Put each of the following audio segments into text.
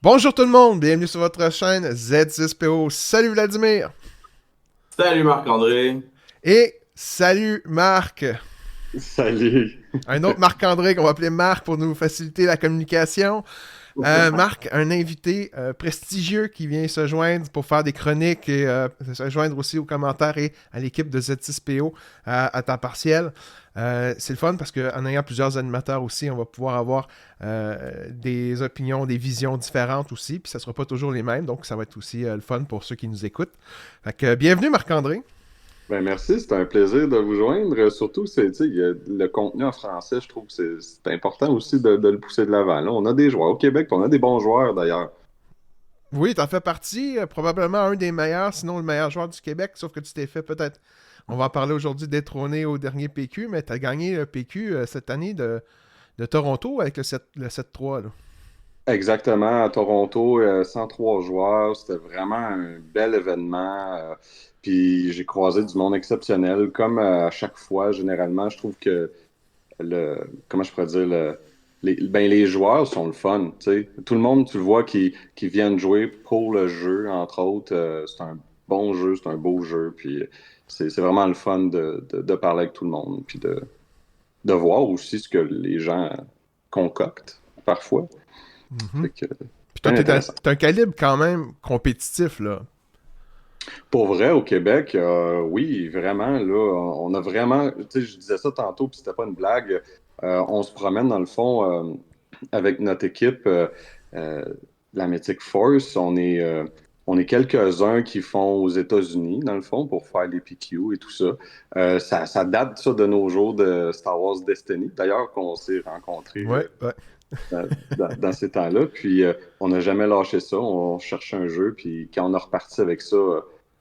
Bonjour tout le monde, bienvenue sur votre chaîne Z6PO. Salut Vladimir Salut Marc-André. et salut Marc. Salut. Un autre Marc-André qu'on va appeler Marc pour nous faciliter la communication. Marc, un invité prestigieux qui vient se joindre pour faire des chroniques et se joindre aussi aux commentaires et à l'équipe de Z6PO à temps partiel. C'est le fun parce qu'en ayant plusieurs animateurs aussi, on va pouvoir avoir des opinions, des visions différentes aussi, puis ça ne sera pas toujours les mêmes, donc ça va être aussi le fun pour ceux qui nous écoutent. Fait que, bienvenue Marc-André. Ben merci, c'était un plaisir de vous joindre. Surtout, tu sais, il y a le contenu en français, je trouve que c'est important aussi de le pousser de l'avant. Là, on a des joueurs au Québec, puis on a des bons joueurs d'ailleurs. Oui, t'en fais partie, probablement un des meilleurs, sinon le meilleur joueur du Québec, sauf que tu t'es fait peut-être, on va en parler aujourd'hui, détrôner au dernier PQ, mais t'as gagné le PQ cette année de Toronto avec le 7-3. Là. Exactement, à Toronto, 103 joueurs, c'était vraiment un bel événement. Puis j'ai croisé du monde exceptionnel, comme à chaque fois, généralement, je trouve que comment je pourrais dire, les joueurs sont le fun, tu sais. Tout le monde, tu le vois, qui viennent jouer pour le jeu, entre autres. C'est un bon jeu, c'est un beau jeu, puis c'est vraiment le fun de parler avec tout le monde, puis de voir aussi ce que les gens concoctent, parfois. Mhm. Fait que, Puis toi, bien intéressant. t'as un calibre quand même compétitif, là. Pour vrai, au Québec, oui, vraiment, là, on a vraiment, tu sais, je disais ça tantôt, puis c'était pas une blague. On se promène dans le fond avec notre équipe, euh, la Mythic Force. On est quelques-uns qui font aux États-Unis, dans le fond, pour faire les PQ et tout ça. Ça date ça de nos jours de Star Wars Destiny, d'ailleurs, qu'on s'est rencontrés Ouais, ouais. dans ces temps-là. Puis on n'a jamais lâché ça. On cherchait un jeu. Puis quand on a reparti avec ça,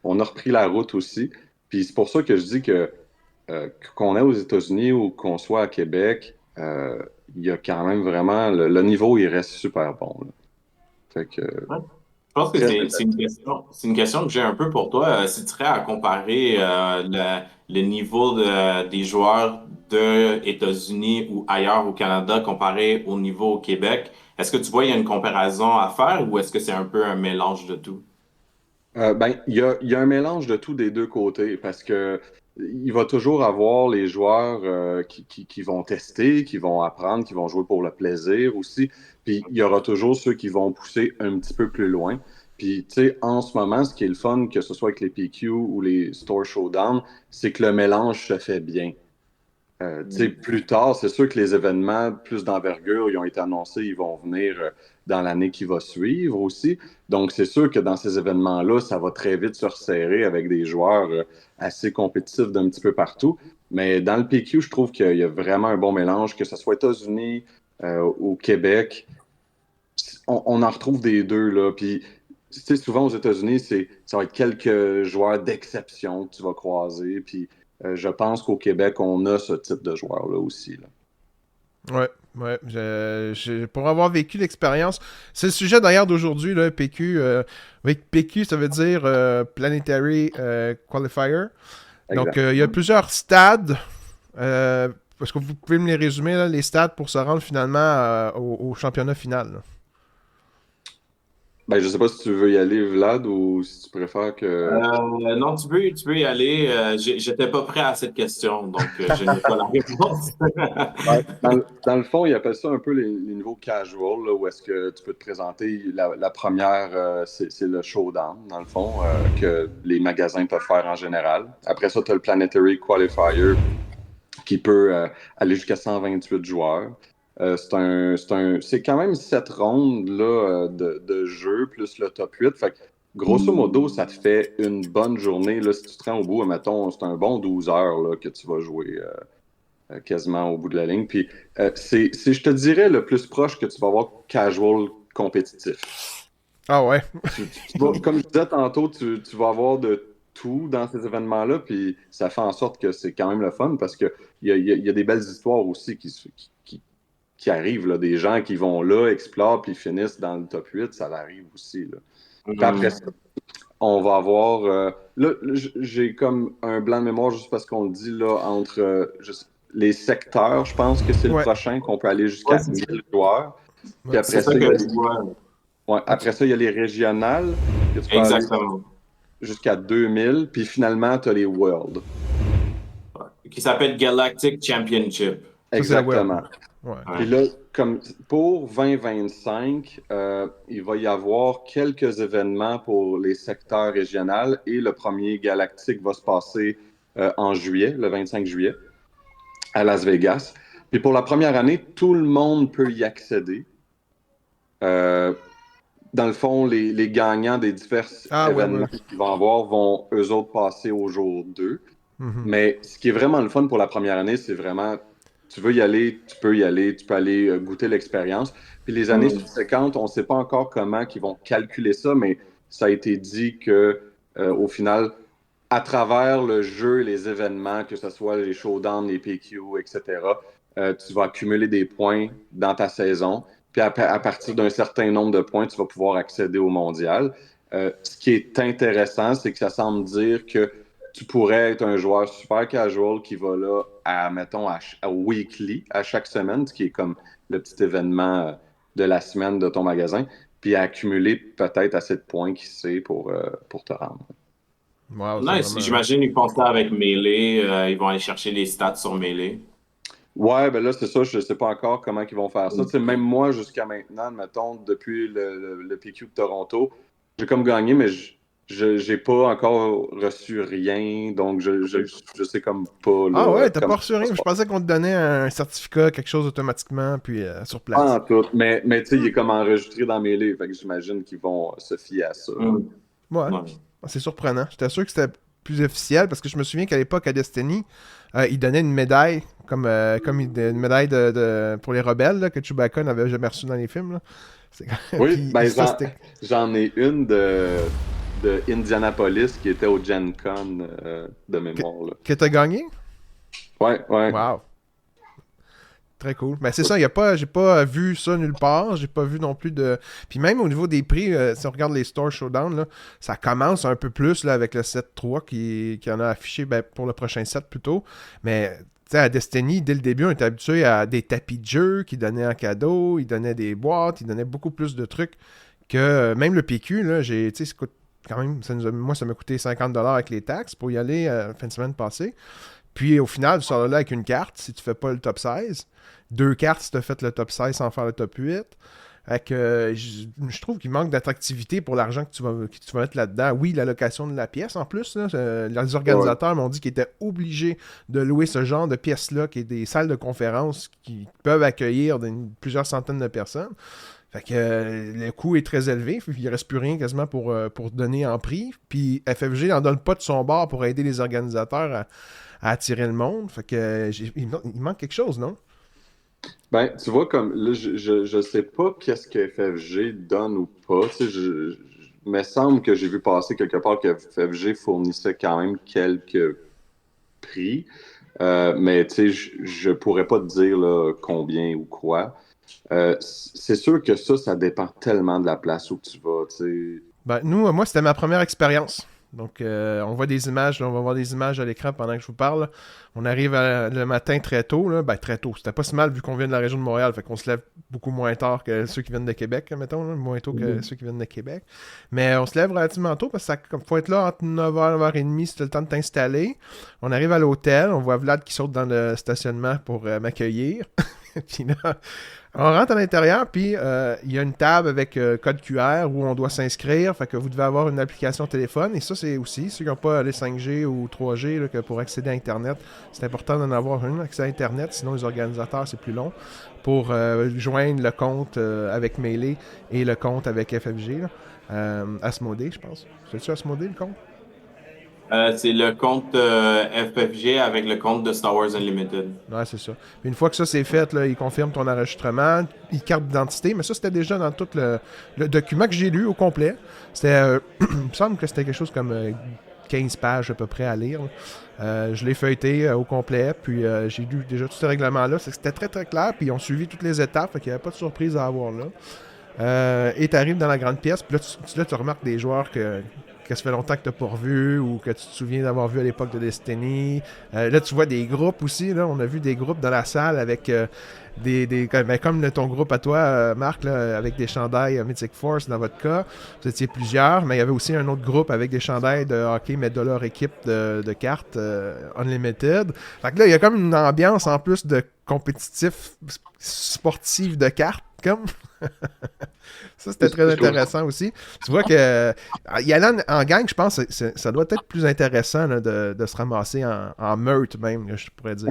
on a repris la route aussi. Puis c'est pour ça que je dis que qu'on est aux États-Unis ou qu'on soit à Québec, il y a quand même vraiment le niveau, il reste super bon. Là. Fait que Ouais. Je pense que très c'est une question que j'ai un peu pour toi. Si tu serais à comparer le niveau des joueurs de États-Unis ou ailleurs au Canada comparé au niveau au Québec, est-ce que tu vois il y a une comparaison à faire ou est-ce que c'est un peu un mélange de tout? Ben, il y a un mélange de tout des deux côtés parce que il va toujours avoir les joueurs qui vont tester, qui vont apprendre, qui vont jouer pour le plaisir aussi. Puis il y aura toujours ceux qui vont pousser un petit peu plus loin. Puis, tu sais, en ce moment, ce qui est le fun, que ce soit avec les PQ ou les Store Showdown, c'est que le mélange se fait bien. Tu sais, plus tard, c'est sûr que les événements plus d'envergure, ils ont été annoncés, ils vont venir dans l'année qui va suivre aussi. Donc, c'est sûr que dans ces événements-là, ça va très vite se resserrer avec des joueurs assez compétitifs d'un petit peu partout. Mais dans le PQ, je trouve qu'il y a vraiment un bon mélange, que ce soit États-Unis ou Québec. On en retrouve des deux, là. Puis, tu sais, souvent aux États-Unis, ça va être quelques joueurs d'exception que tu vas croiser. Puis, je pense qu'au Québec, on a ce type de joueurs-là aussi, là. Ouais, ouais. Pour avoir vécu l'expérience, c'est le sujet d'ailleurs d'aujourd'hui, là, PQ. Avec PQ, ça veut dire Planetary Qualifier. Donc, Exact. il y a plusieurs stades. Parce que vous pouvez me les résumer, là, les stades pour se rendre finalement au championnat final. Là. Ben, je sais pas si tu veux y aller, Vlad, ou si tu préfères que... Non, tu peux y aller. J'étais pas prêt à cette question, donc je n'ai pas la réponse. Ouais. Dans le fond, ils appellent ça un peu les niveaux casual, là, où est-ce que tu peux te présenter. La première, c'est le showdown, dans le fond, que les magasins peuvent faire en général. Après ça, tu as le Planetary Qualifier qui peut aller jusqu'à 128 joueurs. C'est quand même 7 rondes là, de jeu, plus le top 8. Fait que, grosso modo, ça te fait une bonne journée. Là, si tu te rends au bout, mettons, c'est un bon 12 heures là, que tu vas jouer quasiment au bout de la ligne. Puis je te dirais, le plus proche que tu vas avoir casual compétitif. Ah ouais. Comme je disais tantôt, tu vas avoir de tout dans ces événements-là, puis ça fait en sorte que c'est quand même le fun parce que il y a des belles histoires aussi qui arrivent, là, des gens qui vont là, explorent, puis finissent dans le top 8, ça arrive aussi. Là. Puis après ça, on va avoir. Là, j'ai comme un blanc de mémoire juste parce qu'on le dit là, entre les secteurs, je pense que c'est le Ouais. prochain, qu'on peut aller Ouais, jusqu'à 1000 joueurs. Puis Ouais. c'est après ça ça, que je vois. Ouais. Après ça, il y a les régionales, que tu peux aller Exactement. jusqu'à 2000, puis finalement, tu as les World. Qui s'appelle Galactic Championship. Ça, c'est le World. Exactement. Ouais. Puis là, comme pour 2025, il va y avoir quelques événements pour les secteurs régionaux et le premier galactique va se passer en juillet, le 25 juillet, à Las Vegas. Puis pour la première année, tout le monde peut y accéder. Dans le fond, les gagnants des divers événements qu'ils vont avoir vont eux autres passer au jour 2. Mm-hmm. Mais ce qui est vraiment le fun pour la première année, c'est vraiment, tu veux y aller, tu peux y aller, tu peux aller goûter l'expérience. Puis les années subséquentes, on ne sait pas encore comment ils vont calculer ça, mais ça a été dit que au final, à travers le jeu, les événements, que ce soit les showdowns, les PQ, etc., tu vas accumuler des points dans ta saison. Puis à partir d'un certain nombre de points, tu vas pouvoir accéder au mondial. Ce qui est intéressant, c'est que ça semble dire que tu pourrais être un joueur super casual qui va là, mettons, à weekly, à chaque semaine, ce qui est comme le petit événement de la semaine de ton magasin, puis à accumuler peut-être assez de points, qui sait, pour te rendre. Wow, nice. Vraiment... J'imagine qu'ils font ça avec Melee. Ils vont aller chercher les stats sur Melee. Ouais, ben là, c'est ça. Je ne sais pas encore comment ils vont faire ça. Même moi, jusqu'à maintenant, mettons, depuis le PQ de Toronto, j'ai comme gagné, mais j'ai pas encore reçu rien. Donc, je sais comme pas. Là, ah ouais, t'as pas reçu rien. Je pensais qu'on te donnait un certificat, quelque chose automatiquement, puis sur place. Ah, tout. Mais tu sais, il est comme enregistré dans Melee. Fait que j'imagine qu'ils vont se fier à ça. Ouais. C'est surprenant. J'étais sûr que c'était plus officiel parce que je me souviens qu'à l'époque, à Destiny, ils donnaient une médaille, comme une médaille pour les rebelles là, que Chewbacca n'avait jamais reçu dans les films. Là. Oui, puis, ben j'en ai une de Indianapolis qui était au Gen Con de mémoire. Que t'as gagné? Ouais. Wow. Très cool. Mais c'est ça, j'ai pas vu ça nulle part. J'ai pas vu non plus de... Puis même au niveau des prix, si on regarde les Store Showdown, là, ça commence un peu plus là, avec le set 3 qui en a affiché pour le prochain set plutôt. Mais à Destiny, dès le début, on était habitué à des tapis de jeu qui donnaient en cadeau, ils donnaient des boîtes, ils donnaient beaucoup plus de trucs que même le PQ. Là, ça coûte quand même, moi, ça m'a coûté 50$ avec les taxes pour y aller la fin de semaine passée. Puis au final, tu sors là avec une carte si tu fais pas le top 16. 2 cartes si tu as fait le top 16 sans faire le top 8. Je trouve qu'il manque d'attractivité pour l'argent que tu vas mettre là-dedans. Oui, la location de la pièce en plus. Là, les organisateurs m'ont dit qu'ils étaient obligés de louer ce genre de pièces-là, qui est des salles de conférence qui peuvent accueillir plusieurs centaines de personnes. Fait que le coût est très élevé, il ne reste plus rien quasiment pour donner en prix. Puis FFG n'en donne pas de son bord pour aider les organisateurs à attirer le monde. Fait que il manque quelque chose, non? Ben, tu vois, comme là, je sais pas qu'est-ce que FFG donne ou pas. Tu sais, il me semble que j'ai vu passer quelque part que FFG fournissait quand même quelques prix. Mais tu sais, je pourrais pas te dire là, combien ou quoi. C'est sûr que ça dépend tellement de la place où tu vas. Tu sais. Ben, moi, c'était ma première expérience. Donc, on voit des images, là, on va voir des images à l'écran pendant que je vous parle. On arrive le matin très tôt. Là. Ben, très tôt. C'était pas si mal vu qu'on vient de la région de Montréal. Fait qu'on se lève beaucoup moins tard que ceux qui viennent de Québec, mettons. Là, moins tôt que ceux qui viennent de Québec. Mais on se lève relativement tôt parce qu'il faut être là entre 9h et 9h30 si tu as le temps de t'installer. On arrive à l'hôtel. On voit Vlad qui saute dans le stationnement pour m'accueillir. Puis là, on rentre à l'intérieur, puis il y a une table avec code QR où on doit s'inscrire. Fait que vous devez avoir une application téléphone. Et ça, c'est aussi, ceux qui n'ont pas les 5G ou 3G, là, que pour accéder à Internet, c'est important d'en avoir un accès à Internet. Sinon, les organisateurs, c'est plus long. Pour joindre le compte avec Melee et le compte avec FFG. Asmodée, je pense. C'est-tu Asmodée, le compte? C'est le compte FFG avec le compte de Star Wars Unlimited. Ouais, c'est ça. Une fois que ça c'est fait, là, il confirme ton enregistrement, il carte d'identité, mais ça c'était déjà dans tout le document que j'ai lu au complet. C'était, il me semble que c'était quelque chose comme 15 pages à peu près à lire. Je l'ai feuilleté au complet, puis j'ai lu déjà tout ce règlement-là. C'était très très clair, puis ils ont suivi toutes les étapes, fait qu'il n'y avait pas de surprise à avoir là. Et tu arrives dans la grande pièce, puis là tu remarques des joueurs que ça fait longtemps que tu n'as pas revu ou que tu te souviens d'avoir vu à l'époque de Destiny. Là, tu vois des groupes aussi. Là, on a vu des groupes dans la salle avec comme ton groupe à toi, Marc, là, avec des chandails Mythic Force dans votre cas. Vous étiez plusieurs, mais il y avait aussi un autre groupe avec des chandails de hockey, mais de leur équipe de cartes Unlimited. Fait que là, il y a comme une ambiance en plus de compétitif sportif de cartes, comme. Ça, c'était très intéressant aussi. Tu vois que y aller en gang, je pense que ça doit être plus intéressant là, de se ramasser en meute même, je pourrais dire.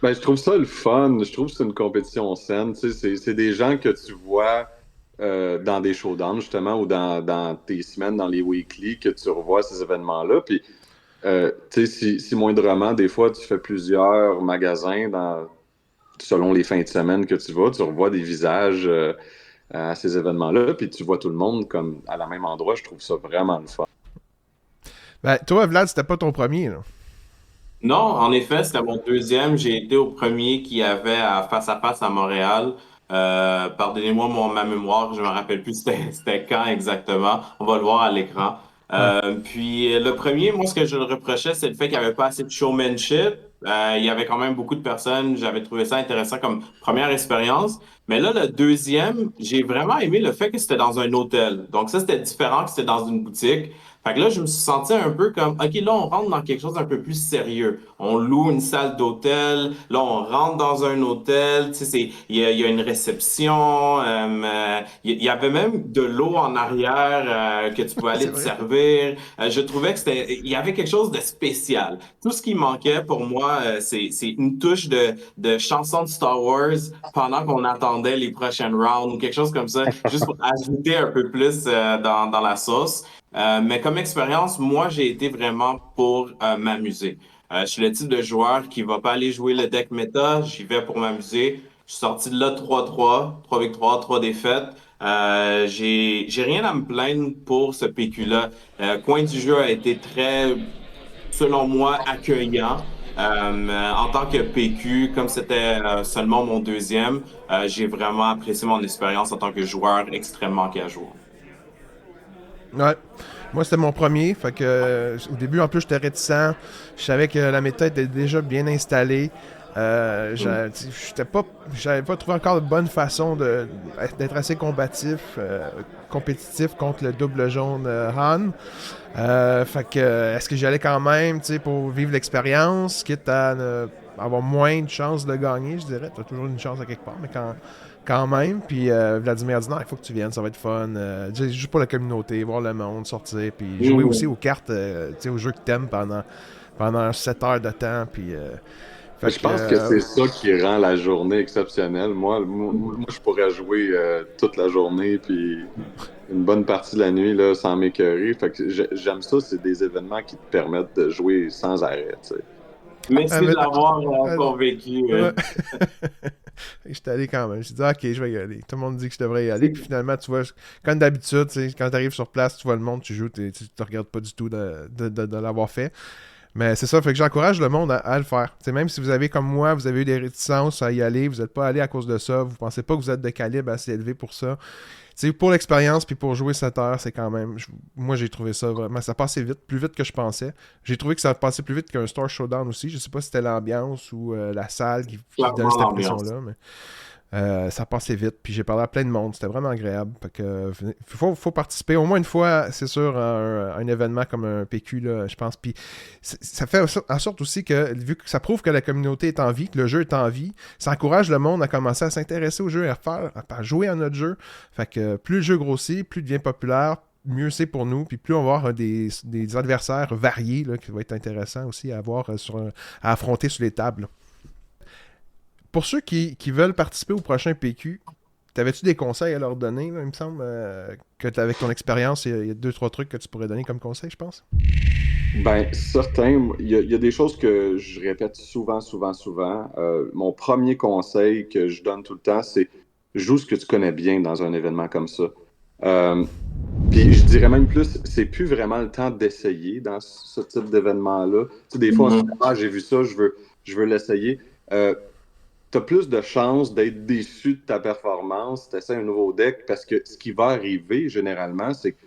Ben, je trouve ça le fun. Je trouve que c'est une compétition saine. Tu sais, c'est des gens que tu vois dans des showdowns, justement, ou dans tes semaines, dans les weekly, que tu revois ces événements-là. Puis, tu sais, si moindrement, des fois, tu fais plusieurs magasins selon les fins de semaine que tu vas, tu revois des visages à ces événements-là, puis tu vois tout le monde comme à la même endroit. Je trouve ça vraiment le fun. Ben, toi, Vlad, c'était pas ton premier, là. Non, en effet, c'était mon deuxième. J'ai été au premier qui avait à face à Montréal. Pardonnez-moi ma mémoire, je me rappelle plus c'était quand exactement. On va le voir à l'écran. Ouais. Puis le premier, moi, ce que je le reprochais, c'est le fait qu'il n'y avait pas assez de showmanship. Il y avait quand même beaucoup de personnes. J'avais trouvé ça intéressant comme première expérience. Mais là, le deuxième, j'ai vraiment aimé le fait que c'était dans un hôtel. Donc ça, c'était différent que c'était dans une boutique. Fait que là, je me suis senti un peu comme, OK, là, on rentre dans quelque chose d'un peu plus sérieux. On loue une salle d'hôtel. Là, on rentre dans un hôtel. Tu sais, il y a une réception. Il y avait même de l'eau en arrière que tu pouvais C'est aller te vrai. servir. Je trouvais que il y avait quelque chose de spécial. Tout ce qui manquait pour moi, c'est une touche de chanson de Star Wars pendant qu'on attendait les prochaines rounds ou quelque chose comme ça, juste pour ajouter un peu plus dans la sauce. Mais comme expérience, moi, j'ai été vraiment pour m'amuser. Je suis le type de joueur qui va pas aller jouer le deck méta, j'y vais pour m'amuser. Je suis sorti de là 3-3, 3 victoires, 3 défaites. J'ai rien à me plaindre pour ce PQ-là. Coin du jeu a été très, selon moi, accueillant. En tant que PQ, comme c'était seulement mon deuxième, j'ai vraiment apprécié mon expérience en tant que joueur extrêmement casual. Ouais. Moi, c'était mon premier. Fait que, au début, en plus, j'étais réticent. Je savais que la méthode était déjà bien installée. J'avais pas trouvé encore de bonne façon d'être assez compétitif contre le double jaune Han. Fait que, est-ce que j'y allais quand même, tu sais, pour vivre l'expérience, quitte à avoir moins de chances de gagner, je dirais. T'as toujours une chance à quelque part, mais quand même. Puis Vladimir a dit non, il faut que tu viennes, ça va être fun. Juste pour la communauté, voir le monde, sortir, puis jouer aussi aux cartes, tu sais, aux jeux que t'aimes pendant 7 heures de temps. Puis, fait Je que, pense que c'est ça qui rend la journée exceptionnelle. Moi, je pourrais jouer toute la journée, puis une bonne partie de la nuit là, sans m'écœurer. Fait que j'aime ça, c'est des événements qui te permettent de jouer sans arrêt. Tu sais. Merci de mais- l'avoir euh, convaincu. ouais. J'étais allé quand même. J'ai dit, ok, je vais y aller. Tout le monde dit que je devrais y aller. Puis finalement, tu vois, comme d'habitude, tu sais, quand tu arrives sur place, tu vois le monde, tu joues, tu te regardes pas du tout de l'avoir fait. Mais c'est ça, fait que j'encourage le monde à le faire. T'sais, même si vous avez, comme moi, vous avez eu des réticences à y aller, vous n'êtes pas allé à cause de ça, vous pensez pas que vous êtes de calibre assez élevé pour ça. T'sais, pour l'expérience puis pour jouer 7 heures, c'est quand même. Moi, j'ai trouvé ça vraiment. Ça passait vite, plus vite que je pensais. J'ai trouvé que ça passait plus vite qu'un Star Showdown aussi. Je sais pas si c'était l'ambiance ou la salle qui donne Clairement cette l'ambiance. impression-là, mais. Ça passait vite, puis j'ai parlé à plein de monde, c'était vraiment agréable. Fait que, faut participer au moins une fois, c'est sûr, à un événement comme un PQ, là, je pense. Puis ça fait en sorte aussi que, vu que ça prouve que la communauté est en vie, que le jeu est en vie, ça encourage le monde à commencer à s'intéresser au jeu et à jouer à notre jeu. Fait que plus le jeu grossit, plus il devient populaire, mieux c'est pour nous, puis plus on va avoir des adversaires variés, là, qui va être intéressant aussi à avoir à affronter sur les tables, là. Pour ceux qui veulent participer au prochain PQ, t'avais-tu des conseils à leur donner, là, il me semble, que avec ton expérience, il y a 2-3 trucs que tu pourrais donner comme conseil, je pense? Ben, certain. Il y a des choses que je répète souvent, souvent, souvent. Mon premier conseil que je donne tout le temps, c'est joue ce que tu connais bien dans un événement comme ça. Euh, Puis je dirais même plus, c'est plus vraiment le temps d'essayer dans ce type d'événement-là. Tu sais, des fois, on se dit, Mhm. ah, j'ai vu ça, je veux l'essayer. Tu as plus de chances d'être déçu de ta performance si tu essaies un nouveau deck parce que ce qui va arriver généralement, c'est que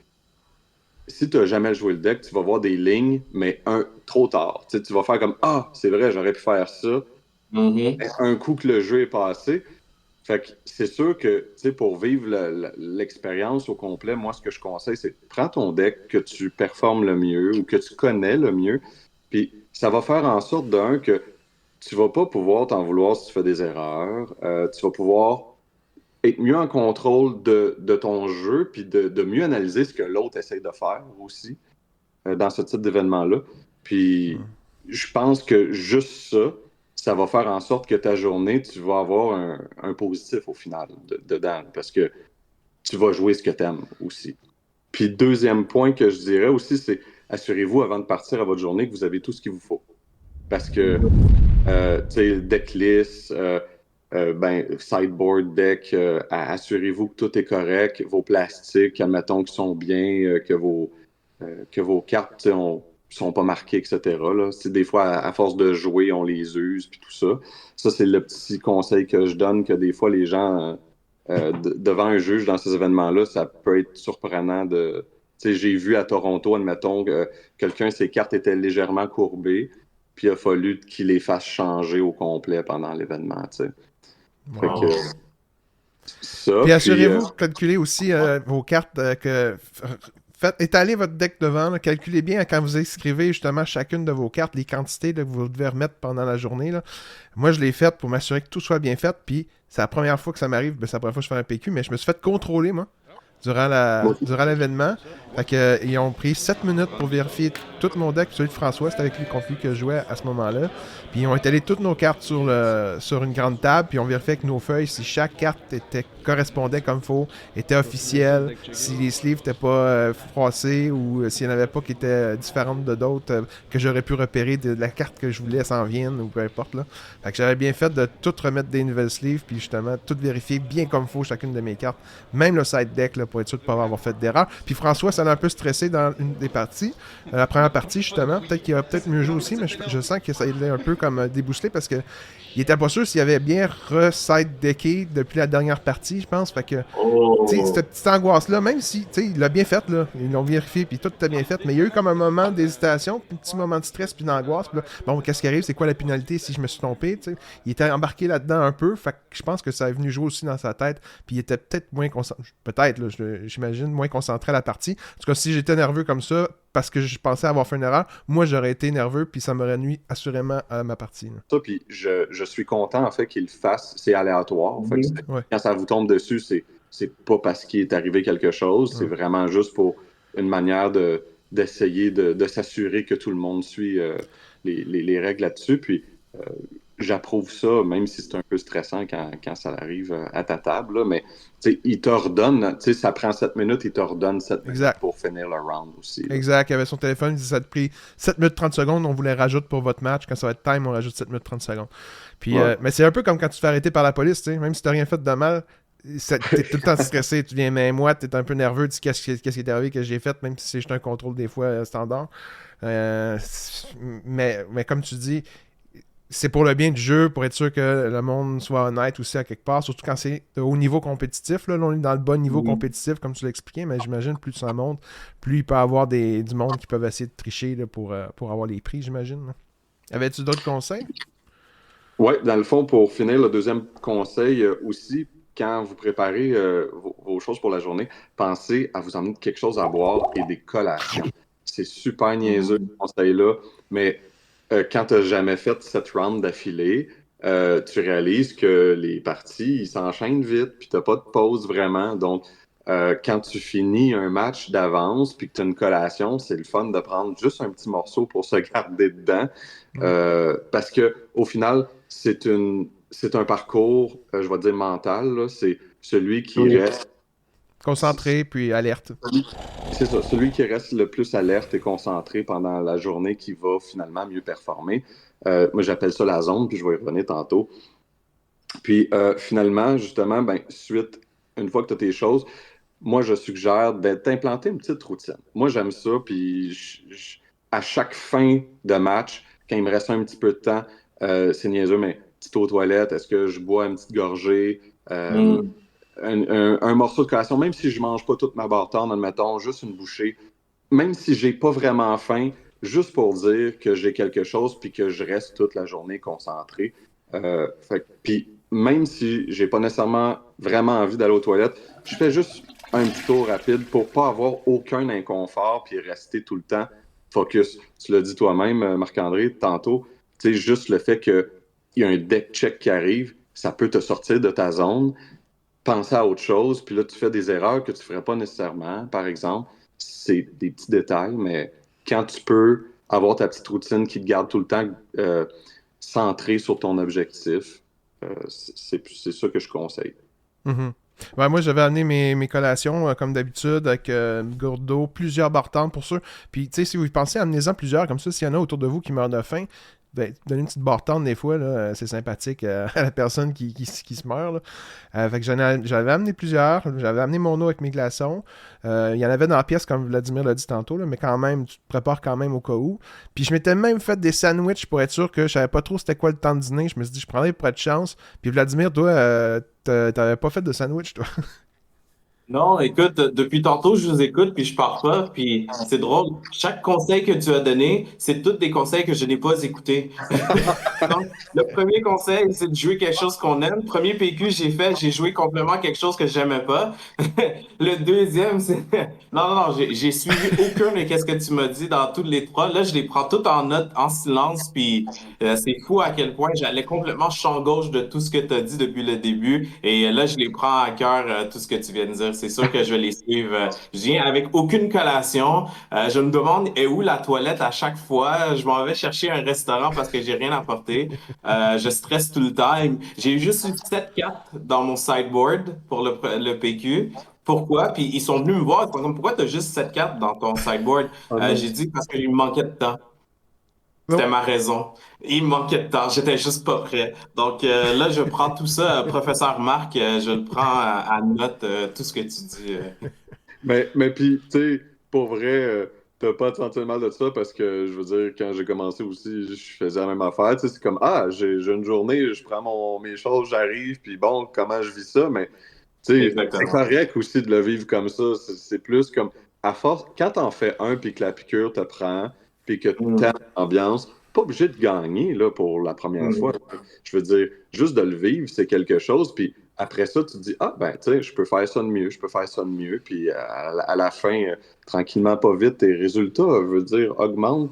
si tu n'as jamais joué le deck, tu vas voir des lignes, mais trop tard. Tu sais, tu vas faire comme ah, c'est vrai, j'aurais pu faire ça. Un coup que le jeu est passé. Fait que c'est sûr que, tu sais, pour vivre l'expérience au complet, moi, ce que je conseille, c'est prends ton deck que tu performes le mieux ou que tu connais le mieux, puis ça va faire en sorte, que tu vas pas pouvoir t'en vouloir si tu fais des erreurs, tu vas pouvoir être mieux en contrôle de ton jeu, puis de mieux analyser ce que l'autre essaie de faire aussi dans ce type d'événement-là. Puis je pense que juste ça va faire en sorte que ta journée, tu vas avoir un positif au final dedans, parce que tu vas jouer ce que tu aimes aussi. Puis deuxième point que je dirais aussi, c'est assurez-vous avant de partir à votre journée que vous avez tout ce qu'il vous faut. Parce que, tu sais, deck list, sideboard deck, assurez-vous que tout est correct, vos plastiques, admettons qu'ils sont bien, que vos cartes sont pas marquées, etc. Là. Des fois, à force de jouer, on les use, puis tout ça. Ça, c'est le petit conseil que je donne, que des fois, les gens, devant un juge dans ces événements-là, ça peut être surprenant de... J'ai vu à Toronto, admettons, que ses cartes étaient légèrement courbées, puis il a fallu qu'il les fasse changer au complet pendant l'événement. Fait que ça, Puis assurez-vous de calculer aussi vos cartes étalez votre deck devant, là, calculez bien quand vous inscrivez justement chacune de vos cartes, les quantités là, que vous devez remettre pendant la journée. Là. Moi, je l'ai fait pour m'assurer que tout soit bien fait, puis c'est la première fois que ça m'arrive, c'est la première fois que je fais un PQ, mais je me suis fait contrôler, moi, durant l'événement. Fait que, ils ont pris 7 minutes pour vérifier tout mon deck, celui de François, c'était avec lui conflit que je jouais à ce moment-là. Puis ils ont étalé toutes nos cartes sur une grande table, puis ils ont vérifié avec nos feuilles si chaque carte correspondait comme il faut, était officielle, si les sleeves n'étaient pas froissés ou s'il n'y en avait pas qui étaient différentes de d'autres que j'aurais pu repérer de la carte que je voulais s'en vienne ou peu importe. Là. Fait que j'avais bien fait de tout remettre des nouvelles sleeves, puis justement tout vérifier bien comme il faut chacune de mes cartes, même le side deck là, pour être sûr de ne pas avoir fait d'erreur. Puis François, ça l'a un peu stressé dans une des parties. La première partie, justement, peut-être qu'il aurait peut-être mieux joué aussi, mais je sens que ça l'a un peu comme débousselé parce que il était pas sûr s'il avait bien re-side-decké depuis la dernière partie, je pense. Fait que, cette petite angoisse-là, même si, il l'a bien fait, là, ils l'ont vérifié, puis tout était bien fait, mais il y a eu comme un moment d'hésitation, un petit moment de stress, puis d'angoisse. Puis là, bon, qu'est-ce qui arrive? C'est quoi la pénalité si je me suis trompé? T'sais? Il était embarqué là-dedans un peu, fait que je pense que ça est venu jouer aussi dans sa tête, puis il était peut-être moins concentré, j'imagine, moins concentré à la partie. En tout cas, si j'étais nerveux comme ça, parce que je pensais avoir fait une erreur, moi j'aurais été nerveux puis ça m'aurait nuit assurément à ma partie. Là. Ça, puis je suis content en fait qu'il le fasse, c'est aléatoire. Fait que quand ça vous tombe dessus, c'est pas parce qu'il est arrivé quelque chose, c'est vraiment juste pour une manière d'essayer de s'assurer que tout le monde suit les règles là-dessus. Puis j'approuve ça, même si c'est un peu stressant quand ça arrive à ta table. Là, mais il t'ordonne, ça prend 7 minutes, il t'ordonne 7 minutes pour finir le round aussi. Là. Exact, il avait son téléphone, il dit ça te pris 7 minutes 30 secondes, on vous les rajoute pour votre match. Quand ça va être time, on rajoute 7 minutes 30 secondes. Puis, mais c'est un peu comme quand tu te fais arrêter par la police, même si tu n'as rien fait de mal. T'es tout le temps stressé, tu viens même moi, t'es un peu nerveux, tu dis qu'est-ce qui est arrivé, que j'ai fait, même si c'est juste un contrôle des fois standard. Mais comme tu dis, c'est pour le bien du jeu, pour être sûr que le monde soit honnête aussi à quelque part, surtout quand c'est de haut niveau compétitif. Là, on est dans le bon niveau compétitif, comme tu l'as expliqué, mais j'imagine plus ça monte, plus il peut y avoir du monde qui peuvent essayer de tricher là, pour avoir les prix, j'imagine. Là. Avais-tu d'autres conseils? Oui, dans le fond, pour finir, le deuxième conseil aussi, quand vous préparez vos choses pour la journée, pensez à vous emmener quelque chose à boire et des collations. C'est super niaiseux, ce conseil-là, mais quand tu n'as jamais fait 7 rounds d'affilée, tu réalises que les parties, ils s'enchaînent vite, puis tu n'as pas de pause vraiment. Donc, quand tu finis un match d'avance, puis que tu as une collation, c'est le fun de prendre juste un petit morceau pour se garder dedans. Parce que au final, c'est un parcours, je vais dire mental, là. C'est celui qui reste concentré puis alerte. C'est ça, celui qui reste le plus alerte et concentré pendant la journée qui va finalement mieux performer. Moi, j'appelle ça la zone, puis je vais y revenir tantôt. Puis finalement, justement, une fois que tu as tes choses, moi, je suggère d'implanter une petite routine. Moi, j'aime ça, puis à chaque fin de match, quand il me reste un petit peu de temps, c'est niaiseux, mais petite aux toilettes, est-ce que je bois une petite gorgée? Un morceau de collation, même si je mange pas toute ma barre tendre, admettons, juste une bouchée, même si j'ai pas vraiment faim, juste pour dire que j'ai quelque chose puis que je reste toute la journée concentré. Puis même si j'ai pas nécessairement vraiment envie d'aller aux toilettes, je fais juste un petit tour rapide pour pas avoir aucun inconfort puis rester tout le temps focus. Tu l'as dit toi-même, Marc-André, tantôt, tu sais, juste le fait qu'il y a un deck check qui arrive, ça peut te sortir de ta zone, penser à autre chose, puis là, tu fais des erreurs que tu ferais pas nécessairement, par exemple. C'est des petits détails, mais quand tu peux avoir ta petite routine qui te garde tout le temps centré sur ton objectif, c'est ça que je conseille. Mhm. Ouais, moi, j'avais amené mes collations, comme d'habitude, avec une gourde d'eau, plusieurs bartendes pour ceux. Puis, tu sais, si vous y pensez, amenez-en plusieurs, comme ça, s'il y en a autour de vous qui meurent de faim, ben, donnez une petite bartende, des fois, là, c'est sympathique à la personne qui se meurt, là. Fait que j'avais amené plusieurs, j'avais amené mon eau avec mes glaçons. Il y en avait dans la pièce, comme Vladimir l'a dit tantôt, là, mais quand même, tu te prépares quand même au cas où. Puis je m'étais même fait des sandwichs pour être sûr que je savais pas trop c'était quoi le temps de dîner. Je me suis dit, je prendrais pour être chance. Puis Vladimir, toi, t'avais pas fait de sandwich, toi? Non, écoute, depuis tantôt, je vous écoute, puis je pars pas, puis c'est drôle. Chaque conseil que tu as donné, c'est tous des conseils que je n'ai pas écoutés. Donc, le premier conseil, c'est de jouer quelque chose qu'on aime. Premier PQ, j'ai joué complètement quelque chose que j'aimais pas. Le deuxième, c'est... Non, non, non, j'ai suivi aucun de qu'est-ce que tu m'as dit dans tous les trois. Là, je les prends toutes en note, en silence, puis c'est fou à quel point j'allais complètement champ gauche de tout ce que tu as dit depuis le début. Et là, je les prends à cœur, tout ce que tu viens de dire. C'est sûr que je vais les suivre. Je viens avec aucune collation. Je me demande est où la toilette à chaque fois. Je m'en vais chercher un restaurant parce que j'ai rien apporté. Je stresse tout le temps. J'ai juste eu 7 cartes dans mon sideboard pour le PQ. Pourquoi? Puis ils sont venus me voir. Ils sont comme, pourquoi tu as juste 7 cartes dans ton sideboard? Oh non. J'ai dit parce qu'il me manquait de temps. C'était Non. ma raison. Il me manquait de temps. J'étais juste pas prêt. Donc là, je prends tout ça, professeur Marc, je le prends à note, tout ce que tu dis. Mais puis, tu sais, pour vrai, t'as pas à te sentir mal de ça parce que, je veux dire, quand j'ai commencé aussi, je faisais la même affaire. Tu sais, c'est comme, ah, j'ai une journée, je prends mes choses, j'arrive, puis bon, comment je vis ça? Mais, tu sais, c'est Exactement. correct aussi de le vivre comme ça. C'est plus comme, à force, quand t'en fais un, puis que la piqûre te prend, puis que t'aimes Mm, l'ambiance, pas obligé de gagner, là, pour la première fois. mm, Je veux dire, juste de le vivre, c'est quelque chose, puis après ça, tu te dis, ah, ben, tu sais, je peux faire ça de mieux, je peux faire ça de mieux. Puis à la fin, tranquillement, pas vite, tes résultats, veut dire, augmentent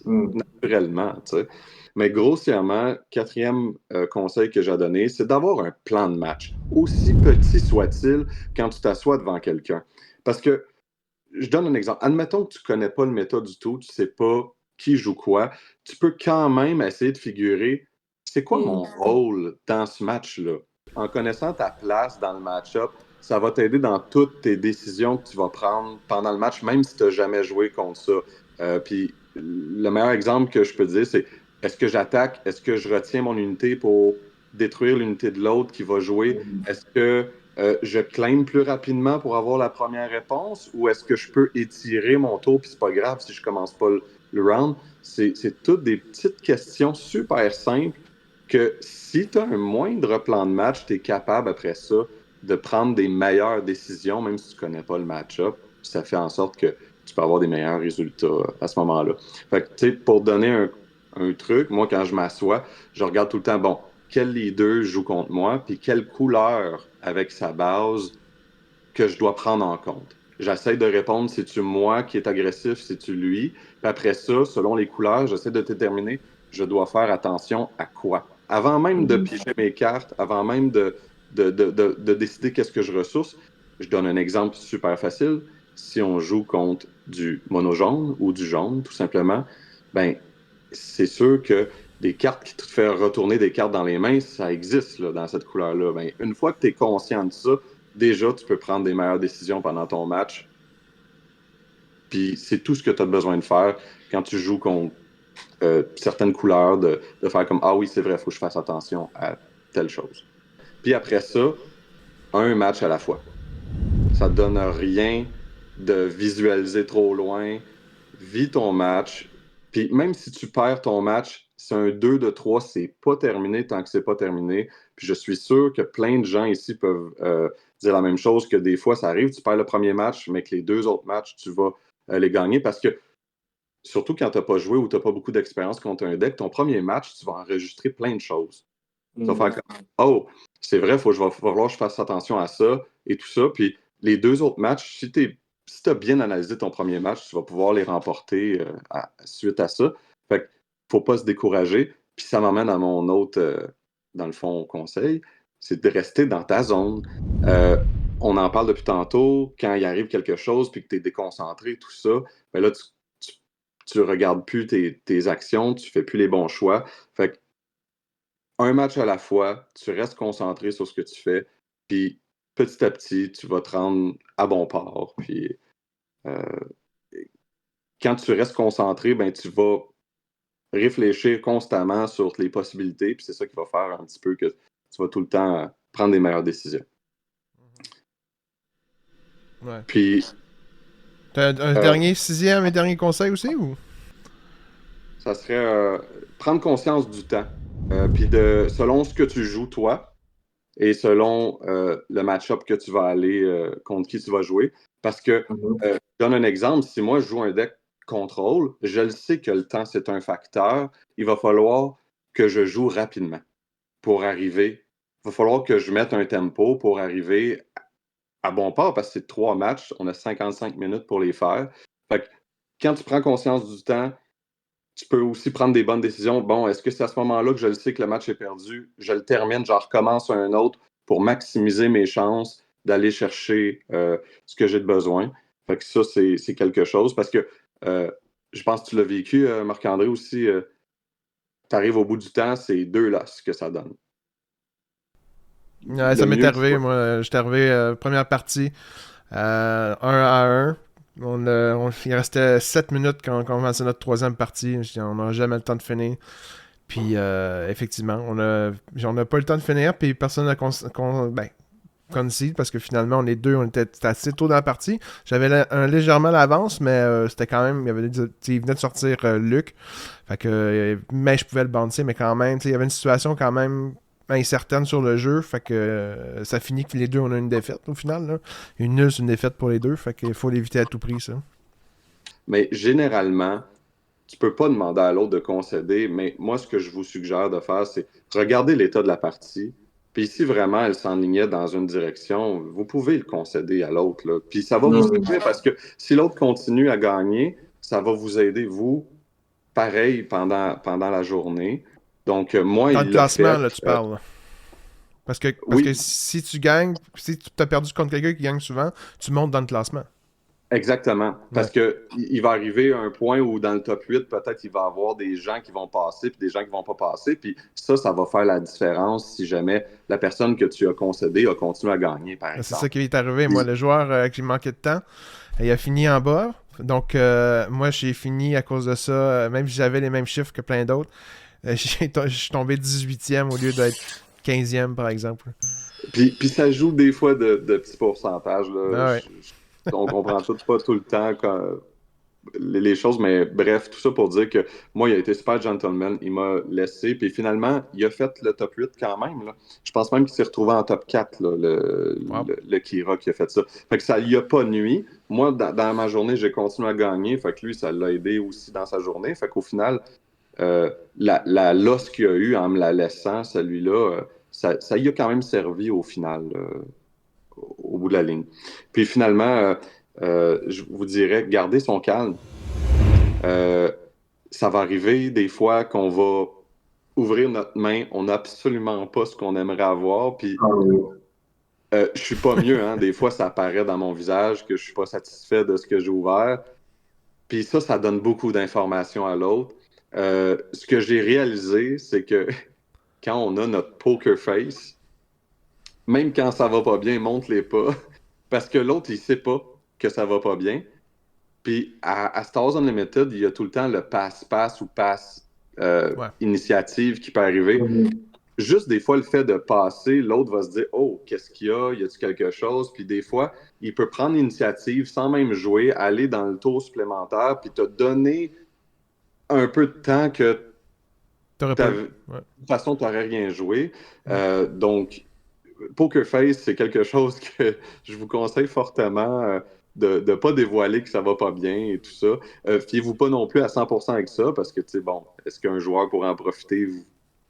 mm. naturellement, tu sais. Mais grossièrement, quatrième conseil que j'ai donné, c'est d'avoir un plan de match, aussi petit soit-il, quand tu t'assois devant quelqu'un. Parce que, je donne un exemple. Admettons que tu ne connais pas le méta du tout, tu ne sais pas qui joue quoi, tu peux quand même essayer de figurer, c'est quoi mon rôle dans ce match-là? En connaissant ta place dans le match-up, ça va t'aider dans toutes tes décisions que tu vas prendre pendant le match, même si tu n'as jamais joué contre ça. Puis le meilleur exemple que je peux te dire, c'est est-ce que j'attaque, est-ce que je retiens mon unité pour détruire l'unité de l'autre qui va jouer? Mm. Est-ce que je claim plus rapidement pour avoir la première réponse ou est-ce que je peux étirer mon tour puis c'est pas grave si je commence pas le round? C'est toutes des petites questions super simples que si tu as un moindre plan de match, tu es capable après ça de prendre des meilleures décisions, même si tu connais pas le match-up. Ça fait en sorte que tu peux avoir des meilleurs résultats à ce moment-là. Fait que, tu sais, pour donner un truc, moi, quand je m'assois, je regarde tout le temps, bon, quel leader joue contre moi, puis quelle couleur avec sa base que je dois prendre en compte. J'essaie de répondre, c'est-tu moi qui est agressif, c'est-tu lui. Puis après ça, selon les couleurs, j'essaie de déterminer, je dois faire attention à quoi. Avant même de Mm. piger mes cartes, avant même de décider qu'est-ce que je ressource, je donne un exemple super facile. Si on joue contre du mono jaune ou du jaune, tout simplement, ben c'est sûr que des cartes qui te font retourner des cartes dans les mains, ça existe là, dans cette couleur-là. Ben, une fois que tu es conscient de ça, déjà, tu peux prendre des meilleures décisions pendant ton match. Puis c'est tout ce que tu as besoin de faire quand tu joues contre certaines couleurs, de faire comme ah oui, c'est vrai, il faut que je fasse attention à telle chose. Puis après ça, un match à la fois. Ça ne te donne rien de visualiser trop loin. Vis ton match. Puis même si tu perds ton match, c'est un 2 de 3, c'est pas terminé tant que c'est pas terminé. Puis je suis sûr que plein de gens ici peuvent dire la même chose, que des fois ça arrive, tu perds le premier match, mais que les deux autres matchs, tu vas les gagner parce que, surtout quand tu n'as pas joué ou tu n'as pas beaucoup d'expérience contre un deck, ton premier match, tu vas enregistrer plein de choses. Tu vas faire comme, oh, c'est vrai, il va falloir que je fasse attention à ça et tout ça. Puis les 2 autres matchs, si tu as bien analysé ton premier match, tu vas pouvoir les remporter suite à ça. Fait que faut pas se décourager. Puis ça m'amène à mon autre, dans le fond, conseil, c'est de rester dans ta zone. On en parle depuis tantôt, quand il arrive quelque chose puis que tu es déconcentré, tout ça, ben là, tu regardes plus tes actions, tu fais plus les bons choix. Fait que un match à la fois, tu restes concentré sur ce que tu fais, puis petit à petit, tu vas te rendre à bon port. Puis euh, quand tu restes concentré, ben, tu vas réfléchir constamment sur les possibilités, puis c'est ça qui va faire un petit peu que tu vas tout le temps prendre des meilleures décisions. Ouais. Puis. T'as un dernier, 6e et dernier conseil aussi, ou? Ça serait prendre conscience du temps. Puis selon ce que tu joues, toi, et selon le match-up que tu vas aller, contre qui tu vas jouer. Parce que, je donne un exemple, si moi je joue un deck contrôle, je le sais que le temps, c'est un facteur. Il va falloir que je joue rapidement pour arriver. Il va falloir que je mette un tempo pour arriver à bon port, parce que c'est 3 matchs, on a 55 minutes pour les faire. Fait que quand tu prends conscience du temps, tu peux aussi prendre des bonnes décisions. Bon, est-ce que c'est à ce moment-là que je le sais que le match est perdu, je le termine, j'en recommence un autre pour maximiser mes chances d'aller chercher ce que j'ai de besoin. Fait que ça, c'est quelque chose parce que je pense que tu l'as vécu, Marc-André, aussi. Tu arrives au bout du temps, c'est 2 losses que ça donne. Ouais, ça m'est arrivé, moi. J'étais arrivé première partie, 1-1. Il restait 7 minutes quand on commençait notre 3e partie. On n'a jamais le temps de finir. Puis, effectivement, on n'a pas eu le temps de finir. Puis, personne n'a concede parce que finalement, on est 2. On était assez tôt dans la partie. J'avais légèrement l'avance, mais c'était quand même. Il venait de sortir Luc. Fait que, mais je pouvais le bouncer, mais quand même, il y avait une situation quand même incertaine sur le jeu. Fait que ça finit que les deux, on a une défaite au final. Là. Une nulle, c'est une défaite pour les deux. Fait qu'il faut l'éviter à tout prix, ça. Mais généralement, tu peux pas demander à l'autre de concéder, mais moi, ce que je vous suggère de faire, c'est regarder l'état de la partie. Puis si vraiment elle s'enlignait dans une direction, vous pouvez le concéder à l'autre. Là. Puis ça va vous aider parce que si l'autre continue à gagner, ça va vous aider, vous, pareil, pendant la journée. Donc, moi, dans il le l'a classement, fait. là, tu parles. Là. Parce que Oui, si tu gagnes, si tu as perdu contre quelqu'un qui gagne souvent, tu montes dans le classement. exactement. Parce Ouais. que il va arriver à un point où dans le top 8, peut-être il va y avoir des gens qui vont passer puis des gens qui vont pas passer. Puis ça va faire la différence si jamais la personne que tu as concédée a continué à gagner, par C'est ça exemple. qui est arrivé. Moi, le joueur qui manquait de temps, il a fini en bas. Donc, moi, j'ai fini à cause de ça. Même si j'avais les mêmes chiffres que plein d'autres, je suis tombé 18e au lieu d'être 15e, par exemple. Puis ça joue des fois de petits pourcentages. Là. Ah ouais. On comprend tout, pas tout le temps les choses, mais bref, tout ça pour dire que moi, il a été super gentleman. Il m'a laissé, puis finalement, il a fait le top 8 quand même. Là. Je pense même qu'il s'est retrouvé en top 4, là, Wow. le Kira qui a fait ça. Fait que ça lui a pas nuit. Moi, dans ma journée, j'ai continué à gagner. Fait que lui, ça l'a aidé aussi dans sa journée. Fait qu'au final, la loss qu'il a eu en me la laissant, celui-là, ça y a quand même servi au final, au bout de la ligne. Puis finalement, je vous dirais, gardez son calme. Euh, Ça va arriver des fois qu'on va ouvrir notre main, on n'a absolument pas ce qu'on aimerait avoir, puis je suis pas mieux, hein. Des fois, ça apparaît dans mon visage que je suis pas satisfait de ce que j'ai ouvert. Puis ça donne beaucoup d'informations à l'autre. Ce que j'ai réalisé, c'est que quand on a notre poker face, même quand ça va pas bien, monte les pas, parce que l'autre, il sait pas que ça va pas bien. Puis à Star Wars Unlimited, il y a tout le temps le pass-pass ou pass Ouais. initiative qui peut arriver. Juste des fois, le fait de passer, l'autre va se dire oh, qu'est-ce qu'il y a? Y a-t-il quelque chose? Puis des fois, il peut prendre l'initiative sans même jouer, aller dans le tour supplémentaire, puis te donner un peu de temps que T'aurais pas eu. Ouais. de toute façon, tu n'aurais rien joué. Donc, Poker Face, c'est quelque chose que je vous conseille fortement. de pas dévoiler que ça va pas bien et tout ça. Fiez-vous pas non plus à 100% avec ça, parce que, tu sais, bon, est-ce qu'un joueur pourrait en profiter?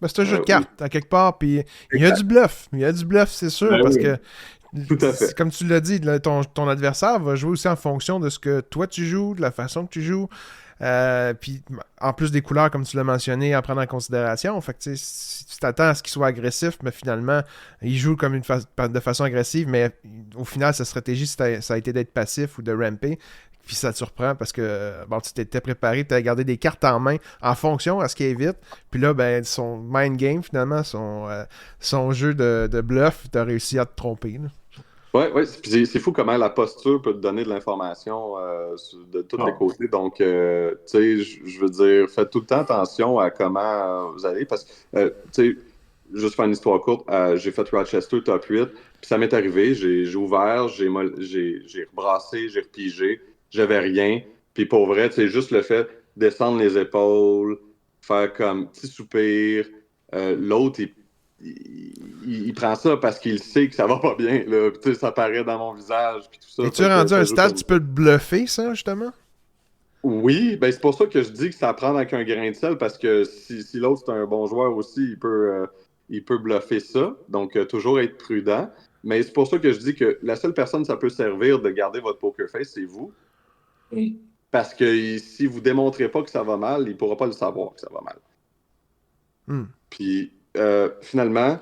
Ben, c'est un jeu de Oui. cartes, à quelque part, puis il y a du bluff. Il y a du bluff, c'est sûr, Ben parce oui. que, Tout à fait. comme tu l'as dit, là, ton adversaire va jouer aussi en fonction de ce que toi tu joues, de la façon que tu joues, puis en plus des couleurs, comme tu l'as mentionné, à prendre en considération. Fait que, tu sais, si tu t'attends à ce qu'il soit agressif, mais finalement, il joue comme de façon agressive, mais au final, sa stratégie, ça a été d'être passif ou de ramper. Puis ça te surprend parce que bon, tu t'étais préparé, tu as gardé des cartes en main en fonction à ce qu'il évite. Puis là, ben, son mind game, finalement, son jeu de bluff, tu as réussi à te tromper. Là. Ouais, ouais, c'est fou comment la posture peut te donner de l'information de tous les Ah. côtés. Donc, tu sais, je veux dire, faites tout le temps attention à comment vous allez. Parce que, tu sais, juste faire une histoire courte, j'ai fait Rochester top 8, puis ça m'est arrivé, j'ai ouvert, j'ai rebrassé, j'ai repigé, j'avais rien. Puis pour vrai, tu sais, juste le fait de descendre les épaules, faire comme petit soupir, l'autre, il prend ça parce qu'il sait que ça va pas bien. Là. Puis, tu sais, ça paraît dans mon visage. Puis tout ça. Es-tu Fait que rendu à ça un joue stade comme où tu ça. peux le bluffer, ça, justement? Oui, ben c'est pour ça que je dis que ça prend avec un grain de sel parce que si l'autre c'est un bon joueur aussi, il peut bluffer ça. Donc, toujours être prudent. Mais c'est pour ça que je dis que la seule personne que ça peut servir de garder votre poker face, c'est vous. Oui. Parce que si vous démontrez pas que ça va mal, il ne pourra pas le savoir que ça va mal. Hmm. Puis finalement,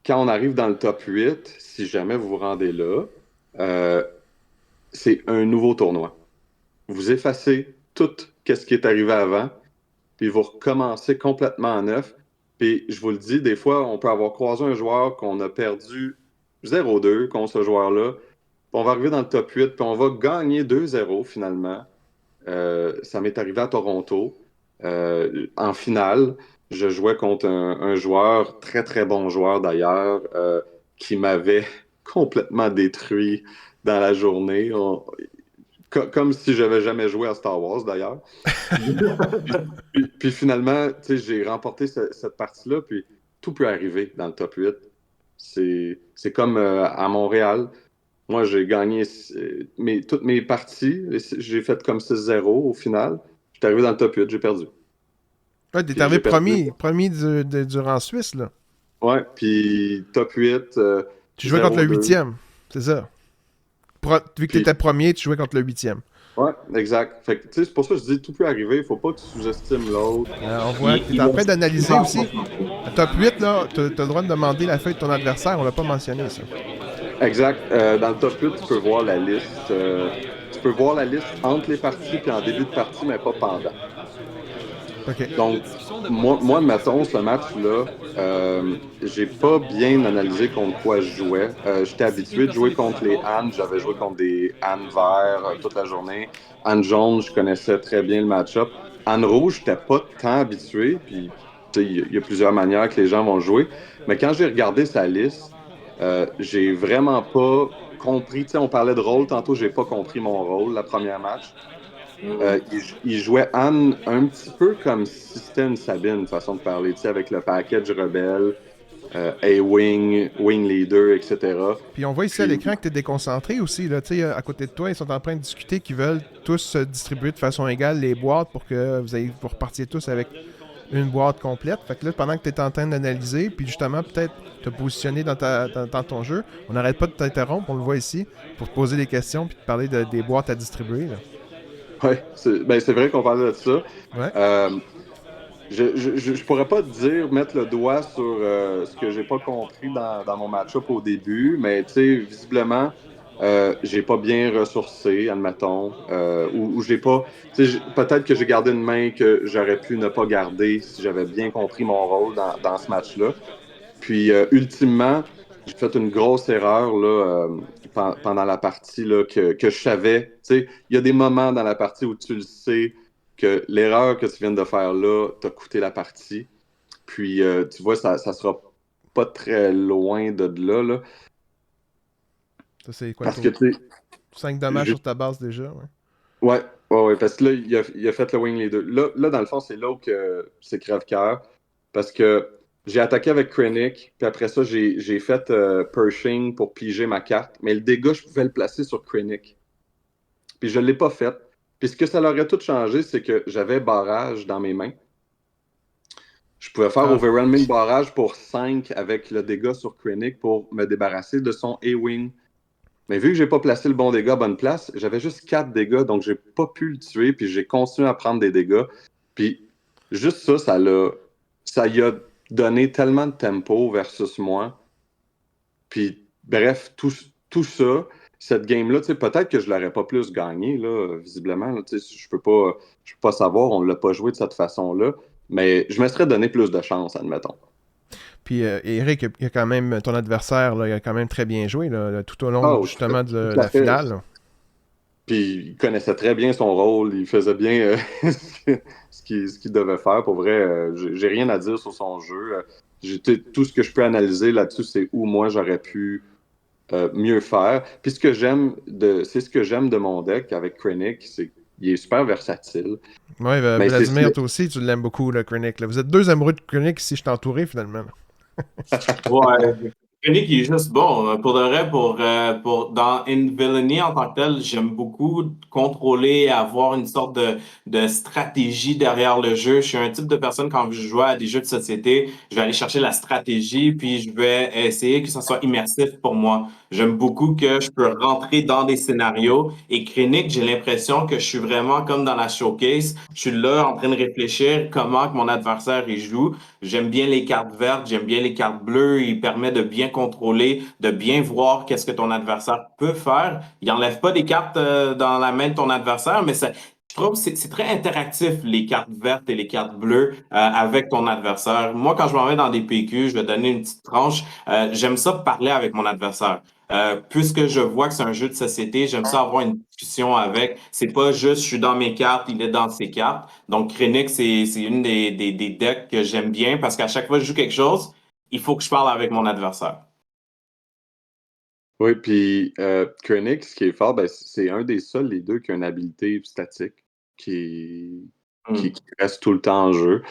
quand on arrive dans le top 8, si jamais vous vous rendez là, euh, c'est un nouveau tournoi. Vous effacez tout ce qui est arrivé avant, puis vous recommencez complètement à neuf. Puis je vous le dis, des fois, on peut avoir croisé un joueur qu'on a perdu 0-2 contre ce joueur-là. Puis on va arriver dans le top 8, puis on va gagner 2-0 finalement. Ça m'est arrivé à Toronto. En finale, je jouais contre un joueur, très très bon joueur d'ailleurs, qui m'avait complètement détruit dans la journée. Comme si j'avais jamais joué à Star Wars d'ailleurs. Puis finalement, tu sais, j'ai remporté cette partie-là, puis tout peut arriver dans le top 8. C'est comme à Montréal. Moi, j'ai gagné toutes mes parties. J'ai fait comme 6-0 au final. J'étais arrivé dans le top 8, j'ai perdu. Ouais, t'es Puis arrivé j'ai perdu. premier du rang suisse, là. Ouais, puis top 8, Tu jouais contre le 0-2. huitième, c'est ça. Vu que Puis, t'étais premier, tu jouais contre le huitième. ouais, exact. Fait que, tu sais, c'est pour ça que je dis tout peut arriver. Faut pas que tu sous-estimes l'autre. On voit que t'es en train d'analyser aussi. À top 8, là, t'as le droit de demander la feuille de ton adversaire. On l'a pas mentionné, ça. Exact. Dans le top 8, tu peux voir la liste. Tu peux voir la liste entre les parties puis en début de partie, mais pas pendant. OK. Donc, moi mettons, ce match-là, j'ai pas bien analysé contre quoi je jouais. J'étais habitué de jouer contre les Annes. J'avais joué contre des Annes verts toute la journée. Anne jaune, je connaissais très bien le match-up. Anne rouge, j'étais pas tant habitué. Puis, tu sais, il y a plusieurs manières que les gens vont jouer. Mais quand j'ai regardé sa liste, j'ai vraiment pas compris. Tu sais, on parlait de rôle. Tantôt, j'ai pas compris mon rôle la première match. Il jouait Anne un petit peu comme si c'était une Sabine, façon de parler, tu sais, avec le package rebelle, A-Wing, Wing Leader, etc. Puis on voit ici à Puis, l'écran que t'es déconcentré aussi. Là, à côté de toi, ils sont en train de discuter qu'ils veulent tous se distribuer de façon égale les boîtes pour que vous repartiez tous avec une boîte complète. Fait que là, pendant que tu es en train d'analyser, puis justement, peut-être te positionner dans ton jeu, on n'arrête pas de t'interrompre, on le voit ici, pour te poser des questions puis te parler des boîtes à distribuer. Là. ouais, c'est vrai qu'on parlait de ça. Ouais. Je pourrais pas te dire, mettre le doigt sur ce que j'ai pas compris dans mon match-up au début, mais tu sais, visiblement, j'ai pas bien ressourcé, admettons, ou j'ai pas. Peut-être que j'ai gardé une main que j'aurais pu ne pas garder si j'avais bien compris mon rôle dans ce match-là. Puis, ultimement, j'ai fait une grosse erreur là, pendant la partie là, que je savais. Tu sais, il y a des moments dans la partie où tu le sais que l'erreur que tu viens de faire là t'a coûté la partie. Puis, tu vois, ça sera pas très loin de là. Là Ça, c'est quoi, parce que, tu sais, 5 dommages je- sur ta base déjà. Ouais. ouais, parce que là, il a fait le wing les deux. Là, dans le fond, c'est là où c'est crève-cœur. Parce que j'ai attaqué avec Krennic, puis après ça, j'ai fait Pershing pour piger ma carte. Mais le dégât, je pouvais le placer sur Krennic. Puis je ne l'ai pas fait. Puis ce que ça l'aurait tout changé, c'est que j'avais barrage dans mes mains. Je pouvais faire overwhelming barrage pour 5 avec le dégât sur Krennic pour me débarrasser de son A-Wing. Mais vu que j'ai pas placé le bon dégât à bonne place, j'avais juste 4 dégâts, donc j'ai pas pu le tuer, puis j'ai continué à prendre des dégâts. Puis juste ça, ça y a donné tellement de tempo versus moi. Puis bref, tout ça, cette game-là, peut-être que je l'aurais pas plus gagné, là, visiblement. Là, je peux pas savoir, on l'a pas joué de cette façon-là, mais je me serais donné plus de chance, admettons. Puis Eric, il y a quand même ton adversaire, là, il a quand même très bien joué là, tout au long justement de la finale. Là. Puis il connaissait très bien son rôle, il faisait bien ce qu'il devait faire. Pour vrai, j'ai rien à dire sur son jeu. Tout ce que je peux analyser là-dessus, c'est où moi j'aurais pu mieux faire. Puis c'est ce que j'aime de mon deck avec Krennic, c'est qu'il est super versatile. Oui, Vladimir, toi aussi, tu l'aimes beaucoup, le Krennic. Là. Vous êtes deux amoureux de Krennic si je suis entouré, finalement. Ouais. Krennic, il est juste bon. Pour de vrai, dans In Villainy en tant que tel, j'aime beaucoup contrôler, avoir une sorte de stratégie derrière le jeu. Je suis un type de personne, quand je joue à des jeux de société, je vais aller chercher la stratégie, puis je vais essayer que ça soit immersif pour moi. J'aime beaucoup que je peux rentrer dans des scénarios. Et Krennic, j'ai l'impression que je suis vraiment comme dans la showcase. Je suis là en train de réfléchir comment que mon adversaire il joue. J'aime bien les cartes vertes, j'aime bien les cartes bleues. Il permet de bien contrôler, de bien voir qu'est-ce que ton adversaire peut faire. Il n'enlève pas des cartes dans la main de ton adversaire, mais je trouve que c'est très interactif, les cartes vertes et les cartes bleues avec ton adversaire. Moi, quand je m'en vais dans des PQ, je vais donner une petite tranche. J'aime ça parler avec mon adversaire. Puisque je vois que c'est un jeu de société, j'aime ça avoir une discussion avec. C'est pas juste je suis dans mes cartes, il est dans ses cartes. Donc, Krennic, c'est une des decks que j'aime bien parce qu'à chaque fois que je joue quelque chose, il faut que je parle avec mon adversaire. Oui, puis Krennic, ce qui est fort, c'est un des seuls, les deux, qui a une habilité statique qui reste tout le temps en jeu.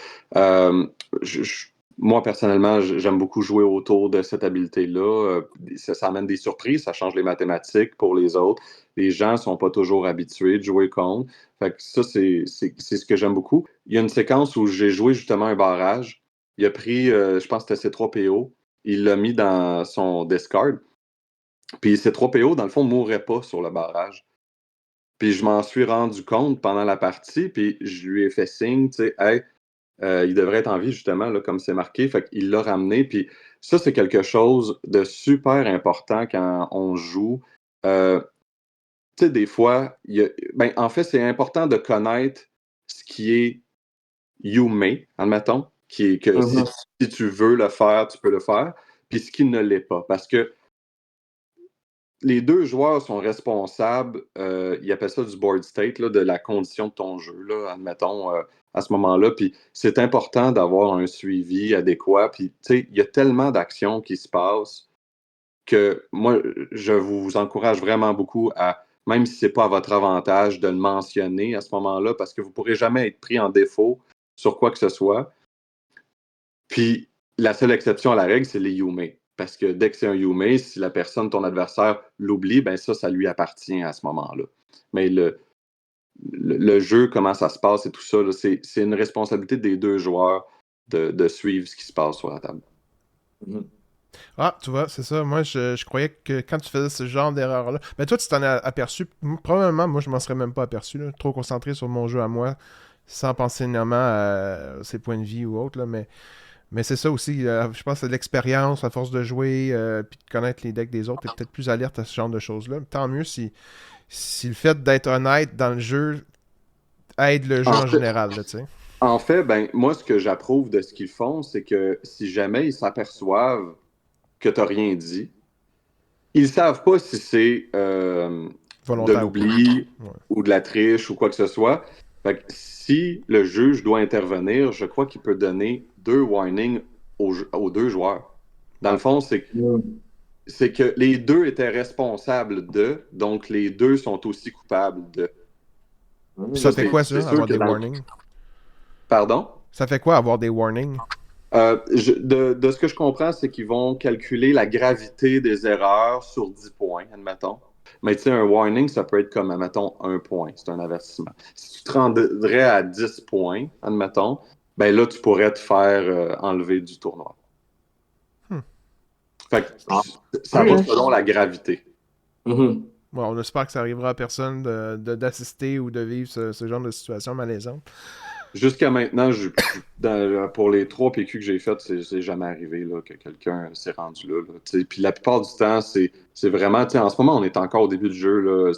Moi, personnellement, j'aime beaucoup jouer autour de cette habilité-là. Ça amène des surprises, ça change les mathématiques pour les autres. Les gens ne sont pas toujours habitués de jouer contre. Fait que ça, c'est ce que j'aime beaucoup. Il y a une séquence où j'ai joué justement un barrage. Il a pris, je pense que c'était C3PO. Il l'a mis dans son discard. Puis ces 3 PO, dans le fond, ne mourraient pas sur le barrage. Puis je m'en suis rendu compte pendant la partie, puis je lui ai fait signe, tu sais, hey, il devrait être en vie, justement, là, comme c'est marqué. Fait qu'il l'a ramené. Puis ça, c'est quelque chose de super important quand on joue. Tu sais, des fois, en fait, c'est important de connaître ce qui est you-may, admettons, qui est que si tu veux le faire, tu peux le faire, puis ce qui ne l'est pas. Parce que les deux joueurs sont responsables, ils appellent ça du board state, là, de la condition de ton jeu, là, admettons, à ce moment-là. Puis c'est important d'avoir un suivi adéquat. Puis, tu sais, il y a tellement d'actions qui se passent que moi, je vous encourage vraiment beaucoup à, même si ce n'est pas à votre avantage, de le mentionner à ce moment-là, parce que vous ne pourrez jamais être pris en défaut sur quoi que ce soit. Puis, la seule exception à la règle, c'est les you-may. Parce que dès que c'est un you-may, si la personne, ton adversaire, l'oublie, ben ça lui appartient à ce moment-là. Mais le jeu, comment ça se passe et tout ça, là, c'est une responsabilité des deux joueurs de suivre ce qui se passe sur la table. Ah, tu vois, c'est ça. Moi, je croyais que quand tu faisais ce genre d'erreur-là... Ben toi, tu t'en as aperçu. Probablement, moi, je m'en serais même pas aperçu. Là, trop concentré sur mon jeu à moi, sans penser néanmoins à ses points de vie ou autre. Là, mais c'est ça aussi, je pense que c'est l'expérience, à force de jouer, puis de connaître les decks des autres, t'es peut-être plus alerte à ce genre de choses-là. Tant mieux si le fait d'être honnête dans le jeu aide le jeu en général, tu sais. En fait, moi, ce que j'approuve de ce qu'ils font, c'est que si jamais ils s'aperçoivent que t'as rien dit, ils savent pas si c'est de l'oubli ou de la triche ou quoi que ce soit. Fait que si le juge doit intervenir, je crois qu'il peut donner 2 warnings aux 2 joueurs. Dans le fond, c'est que les 2 étaient responsables de, donc les 2 sont aussi coupables de. Ça fait quoi, ça, avoir des warnings? Pardon? Ça fait quoi, avoir des warnings? De ce que je comprends, c'est qu'ils vont calculer la gravité des erreurs sur 10 points, admettons. Mais tu sais, un warning, ça peut être comme, admettons, 1 point. C'est un avertissement. Si tu te rendrais à 10 points, admettons, ben là, tu pourrais te faire enlever du tournoi. Fait que ça va selon la gravité. Mm-hmm. Bon, on espère que ça arrivera à personne d'assister ou de vivre ce genre de situation malaisante. Jusqu'à maintenant, pour les 3 PQ que j'ai faites, c'est jamais arrivé là, que quelqu'un s'est rendu là. Puis la plupart du temps, c'est vraiment, en ce moment, on est encore au début du jeu.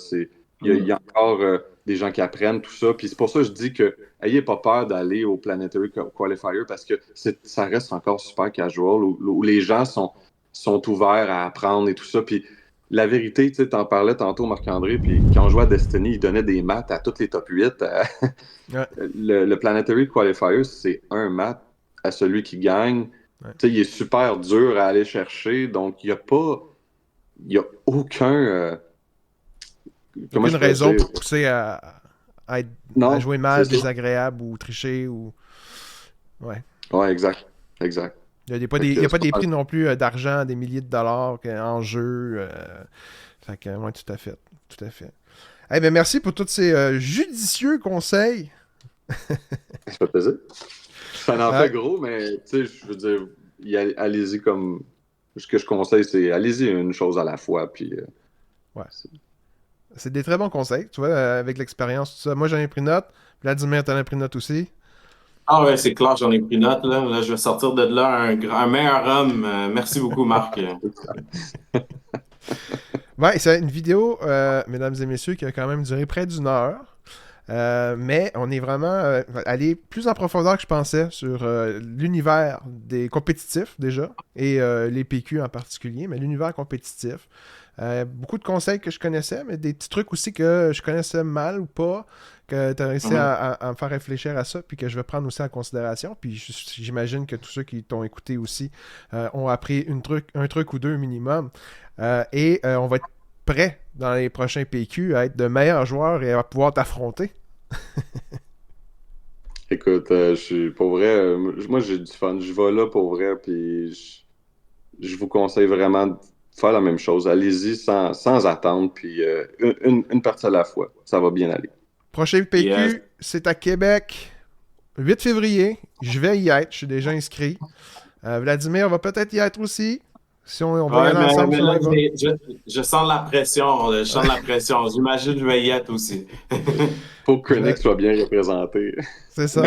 Il y a encore des gens qui apprennent tout ça. Puis c'est pour ça que je dis que ayez pas peur d'aller au Planetary Qualifier parce que ça reste encore super casual où les gens sont ouverts à apprendre et tout ça. Puis la vérité, tu t'en parlais tantôt, Marc-André, puis quand on jouait à Destiny, il donnait des maths à tous les top 8. Ouais. Le Planetary Qualifier, c'est un math à celui qui gagne. Ouais. Il est super dur à aller chercher, donc il n'y a aucun... aucune raison pour pousser à jouer mal, désagréable ou tricher. Ouais, exact. Il n'y a pas des prix non plus d'argent, des milliers de dollars en jeu. Fait que, ouais, tout à fait. Eh bien, merci pour tous ces judicieux conseils. Ça fait plaisir. Ça en fait gros, mais tu sais, je veux dire, allez-y comme... Ce que je conseille, c'est allez-y une chose à la fois, puis... ouais. C'est des très bons conseils, tu vois, avec l'expérience, tout ça. Moi, j'en ai pris note. Vladimir, t'en as pris note aussi. Ah ouais, c'est clair, j'en ai pris note. Là, je vais sortir de là un meilleur homme. Merci beaucoup, Marc. Ouais, c'est une vidéo, mesdames et messieurs, qui a quand même duré près d'1 heure. Mais on est vraiment allé plus en profondeur que je pensais sur l'univers des compétitifs déjà et les PQ en particulier, mais l'univers compétitif. Beaucoup de conseils que je connaissais, mais des petits trucs aussi que je connaissais mal ou pas, que tu as réussi à me faire réfléchir à ça, puis que je vais prendre aussi en considération. Puis j'imagine que tous ceux qui t'ont écouté aussi ont appris un truc ou deux minimum. Et on va être prêts dans les prochains PQ à être de meilleurs joueurs et à pouvoir t'affronter. Écoute, je suis pour vrai, moi j'ai du fun. Je vais là pour vrai, puis je vous conseille vraiment de faire la même chose. Allez-y sans attendre, puis une partie à la fois. Ça va bien aller. Prochain PQ, c'est à Québec, 8 février. Je vais y être, je suis déjà inscrit. Vladimir va peut-être y être aussi. Si on va y aller ensemble. Mais là, je sens la pression. J'imagine que je vais y être aussi. Faut que Krennic soit bien représenté. C'est ça.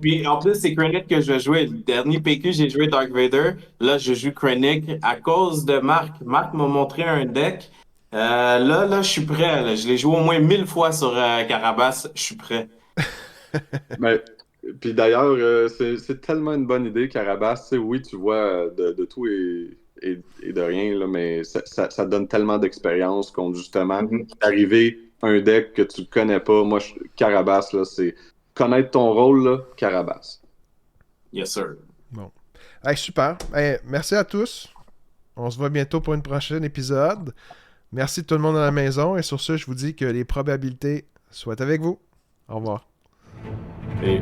Puis en plus, c'est Krennic que je vais jouer. Le dernier PQ, j'ai joué Dark Vader. Là, je joue Krennic à cause de Marc. Marc m'a montré un deck. Là, je suis prêt. Là. Je l'ai joué au moins 1000 fois sur Carabas. Je suis prêt. Puis d'ailleurs, c'est tellement une bonne idée, Carabas. Oui, tu vois de tout et de rien, là, mais ça donne tellement d'expérience qu'on justement arriver un deck que tu ne connais pas. Moi, Carabas, là, c'est connaître ton rôle, là, Carabas. Yes, sir. Bon. Hey, super. Hey, merci à tous. On se voit bientôt pour un prochain épisode. Merci tout le monde à la maison. Et sur ce, je vous dis que les probabilités soient avec vous. Au revoir. Et...